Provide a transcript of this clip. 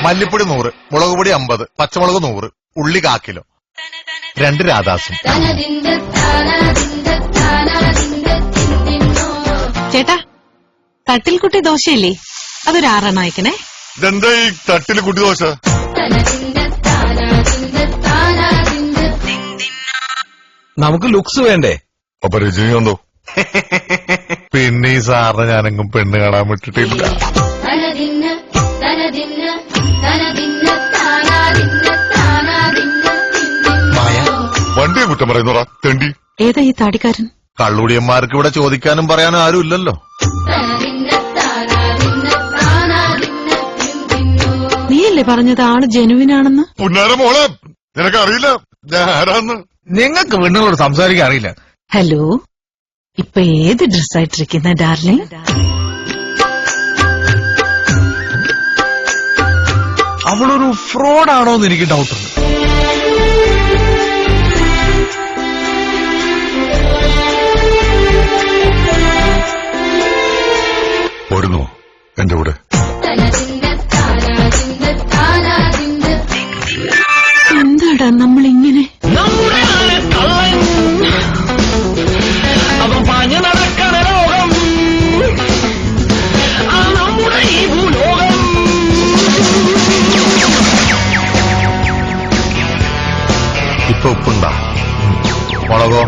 മല്ലിപ്പൊടി 100, മുളക് പൊടി 50, പച്ചമുളക് 100, ഉള്ളി 1/4 കിലോ, 2 രാധാസും. ചേട്ടാ, തട്ടിൽ കുട്ടി ദോശയില്ലേ, അതൊരു 6 അയക്കണേ. ഇതെന്താ ഈ തട്ടിൽ കുട്ടി ദോശ? നമുക്ക് ലുക്സ് വേണ്ടേ? അപ്പൊ രജനികാന്തോ? പിന്നെ ഈ സാറിനെ ഞാനെങ്കും പെണ്ണ് കാണാൻ വിട്ടിട്ടില്ല. വണ്ടിയെ കുറ്റം പറയുന്നോടാ തെണ്ടി. ഏതാ ഈ താടിക്കാരൻ? കള്ളുടിയന്മാർക്ക് ഇവിടെ ചോദിക്കാനും പറയാനും ആരും ഇല്ലല്ലോ. നീയല്ലേ പറഞ്ഞത് ആള് ജെനുവിനാണെന്ന്? പുന്നാര മോളെ, നിനക്കറിയില്ല ഞാൻ ആരാന്ന്? നിങ്ങൾക്ക് പെണ്ണുങ്ങളോട് സംസാരിക്കാൻ അറിയില്ല. ഹലോ, ഇപ്പൊ ഏത് ഡ്രസ്സായിട്ടിരിക്കുന്ന ഡാർലിംഗ്? അവളൊരു ഫ്രോഡാണോന്ന് എനിക്ക് ഡൗട്ടുണ്ട്. വരുന്നോ എന്റെ കൂടെ? എന്താടാ നമ്മളിങ്ങനെ? ഇപ്പൊ ഉപ്പുണ്ടാ? മുളകോ?